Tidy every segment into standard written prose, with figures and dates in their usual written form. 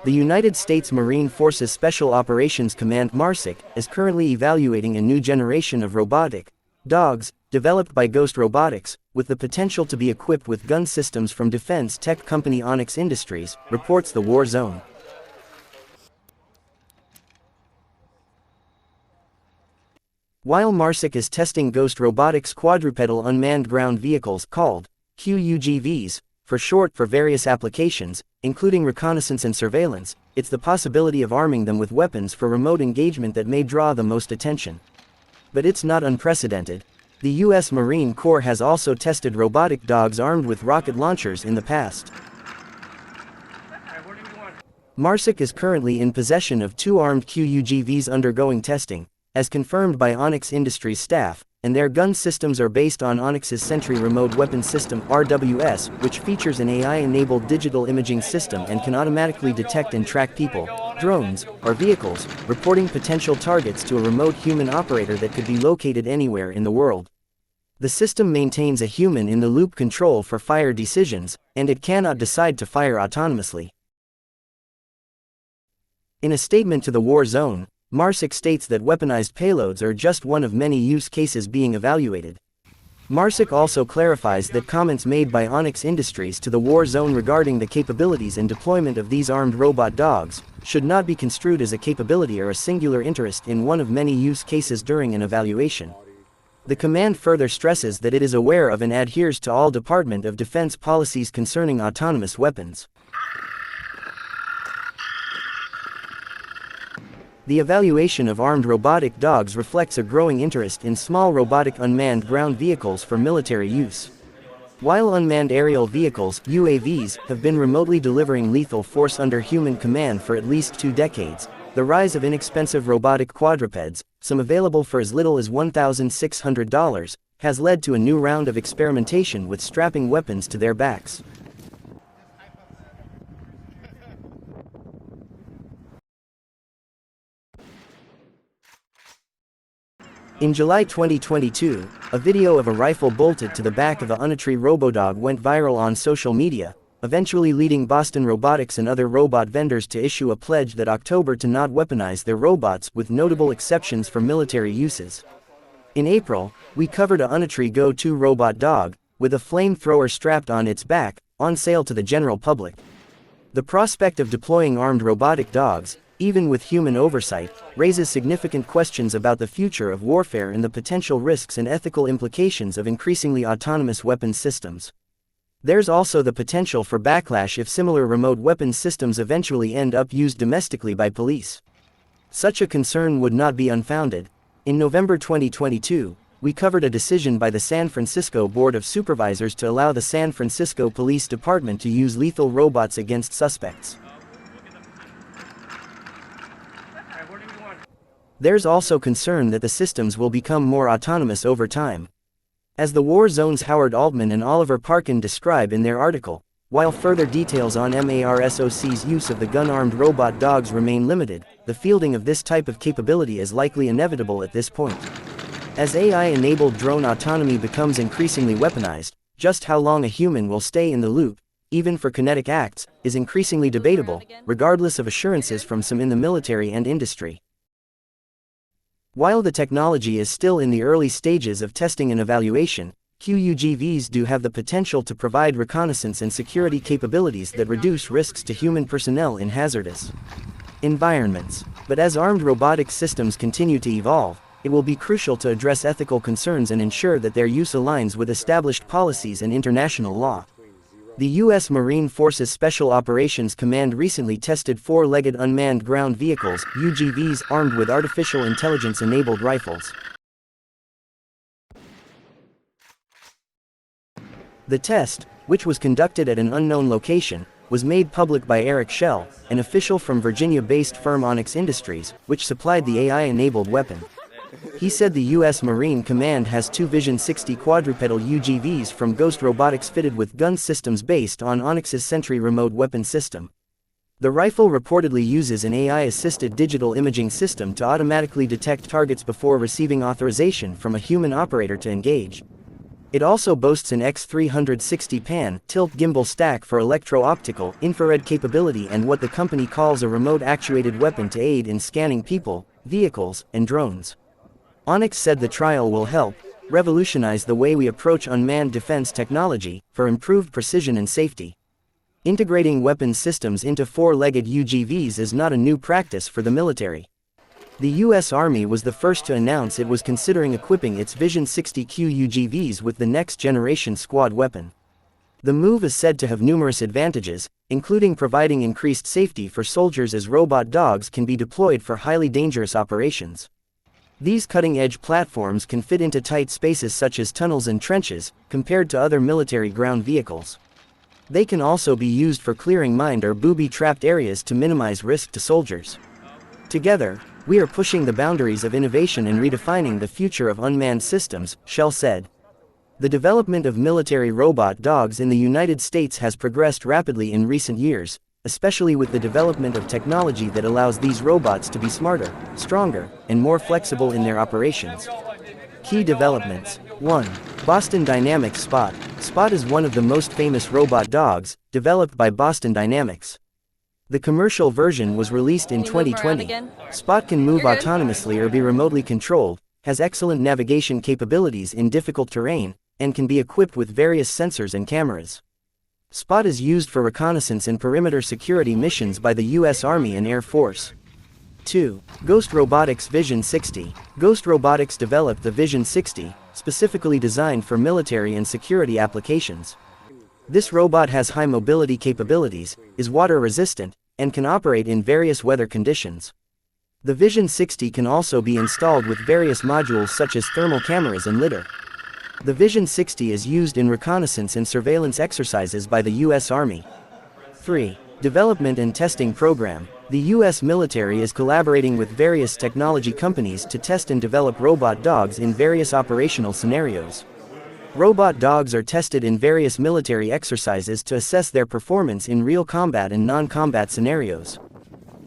The United States Marine Forces Special Operations Command (MARSOC) is currently evaluating a new generation of robotic dogs, developed by Ghost Robotics, with the potential to be equipped with gun systems from defense tech company Onyx Industries, reports the War Zone. While MARSOC is testing Ghost Robotics quadrupedal unmanned ground vehicles called QUGVs, for short, for various applications, including reconnaissance and surveillance, it's the possibility of arming them with weapons for remote engagement that may draw the most attention. But it's not unprecedented. The U.S. Marine Corps has also tested robotic dogs armed with rocket launchers in the past. MARSOC is currently in possession of 2 armed QUGVs undergoing testing, as confirmed by Onyx Industries staff, and their gun systems are based on Onyx's Sentry Remote Weapon System (RWS), which features an AI-enabled digital imaging system and can automatically detect and track people, drones, or vehicles, reporting potential targets to a remote human operator that could be located anywhere in the world. The system maintains a human-in-the-loop control for fire decisions, and it cannot decide to fire autonomously. In a statement to the War Zone, MARSOC states that weaponized payloads are just one of many use cases being evaluated. MARSOC also clarifies that comments made by Onyx Industries to the War Zone regarding the capabilities and deployment of these armed robot dogs should not be construed as a capability or a singular interest in one of many use cases during an evaluation. The command further stresses that it is aware of and adheres to all Department of Defense policies concerning autonomous weapons. The evaluation of armed robotic dogs reflects a growing interest in small robotic unmanned ground vehicles for military use. While unmanned aerial vehicles (UAVs) have been remotely delivering lethal force under human command for at least 2 decades, the rise of inexpensive robotic quadrupeds, some available for as little as $1,600, has led to a new round of experimentation with strapping weapons to their backs. In July 2022, a video of a rifle bolted to the back of a unitary robodog went viral on social media, eventually leading Boston Robotics and other robot vendors to issue a pledge that October to not weaponize their robots, with notable exceptions for military uses. In April, we covered a unitary Go 2 robot dog, with a flamethrower strapped on its back, on sale to the general public. The prospect of deploying armed robotic dogs, even with human oversight, raises significant questions about the future of warfare and the potential risks and ethical implications of increasingly autonomous weapons systems. There's also the potential for backlash if similar remote weapons systems eventually end up used domestically by police. Such a concern would not be unfounded. In November 2022, we covered a decision by the San Francisco Board of Supervisors to allow the San Francisco Police Department to use lethal robots against suspects. There's also concern that the systems will become more autonomous over time. As the War Zone's Howard Altman and Oliver Parkin describe in their article, while further details on MARSOC's use of the gun-armed robot dogs remain limited, the fielding of this type of capability is likely inevitable at this point. As AI-enabled drone autonomy becomes increasingly weaponized, just how long a human will stay in the loop, even for kinetic acts, is increasingly debatable, regardless of assurances from some in the military and industry. While the technology is still in the early stages of testing and evaluation, QUGVs do have the potential to provide reconnaissance and security capabilities that reduce risks to human personnel in hazardous environments. But as armed robotic systems continue to evolve, it will be crucial to address ethical concerns and ensure that their use aligns with established policies and international law. The U.S. Marine Forces Special Operations Command recently tested 4-legged unmanned ground vehicles (UGVs) armed with artificial intelligence-enabled rifles. The test, which was conducted at an unknown location, was made public by Eric Schell, an official from Virginia-based firm Onyx Industries, which supplied the AI-enabled weapon. He said the U.S. Marine Command has 2 Vision 60 quadrupedal UGVs from Ghost Robotics fitted with gun systems based on Onyx's Sentry Remote Weapon System. The rifle reportedly uses an AI-assisted digital imaging system to automatically detect targets before receiving authorization from a human operator to engage. It also boasts an X360 pan tilt gimbal stack for electro-optical infrared capability and what the company calls a remote actuated weapon to aid in scanning people, vehicles, and drones. Onyx said the trial will help revolutionize the way we approach unmanned defense technology for improved precision and safety. Integrating weapons systems into four-legged UGVs is not a new practice for the military. The U.S. Army was the first to announce it was considering equipping its Vision 60Q UGVs with the next-generation squad weapon. The move is said to have numerous advantages, including providing increased safety for soldiers as robot dogs can be deployed for highly dangerous operations. These cutting-edge platforms can fit into tight spaces such as tunnels and trenches, compared to other military ground vehicles. They can also be used for clearing mined or booby-trapped areas to minimize risk to soldiers. Together, we are pushing the boundaries of innovation and redefining the future of unmanned systems, Shell said. The development of military robot dogs in the United States has progressed rapidly in recent years, especially with the development of technology that allows these robots to be smarter, stronger, and more flexible in their operations. Key developments. 1. Boston Dynamics Spot. Spot is one of the most famous robot dogs, developed by Boston Dynamics. The commercial version was released in 2020. Spot can move autonomously or be remotely controlled, has excellent navigation capabilities in difficult terrain, and can be equipped with various sensors and cameras. Spot is used for reconnaissance and perimeter security missions by the U.S. Army and Air Force. 2. Ghost Robotics Vision 60. Ghost Robotics developed the Vision 60, specifically designed for military and security applications. This robot has high mobility capabilities, is water-resistant, and can operate in various weather conditions. The Vision 60 can also be installed with various modules such as thermal cameras and lidar. The Vision 60 is used in reconnaissance and surveillance exercises by the U.S. Army. 3. Development and Testing Program. The U.S. military is collaborating with various technology companies to test and develop robot dogs in various operational scenarios. Robot dogs are tested in various military exercises to assess their performance in real combat and non-combat scenarios.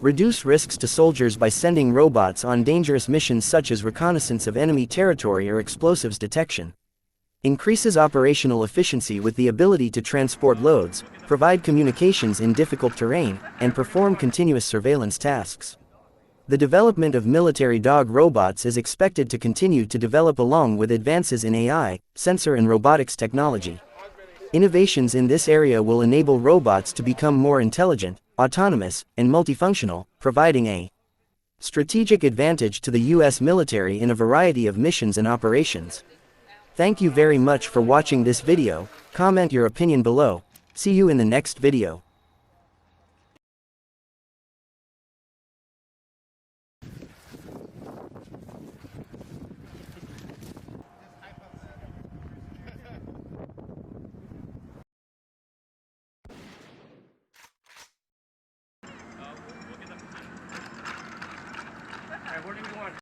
Reduce risks to soldiers by sending robots on dangerous missions such as reconnaissance of enemy territory or explosives detection. Increases operational efficiency with the ability to transport loads, provide communications in difficult terrain, and perform continuous surveillance tasks. The development of military dog robots is expected to continue to develop along with advances in AI, sensor and robotics technology. Innovations in this area will enable robots to become more intelligent, autonomous, and multifunctional, providing a strategic advantage to the U.S. military in a variety of missions and operations. Thank you very much for watching this video. Comment your opinion below. See you in the next video.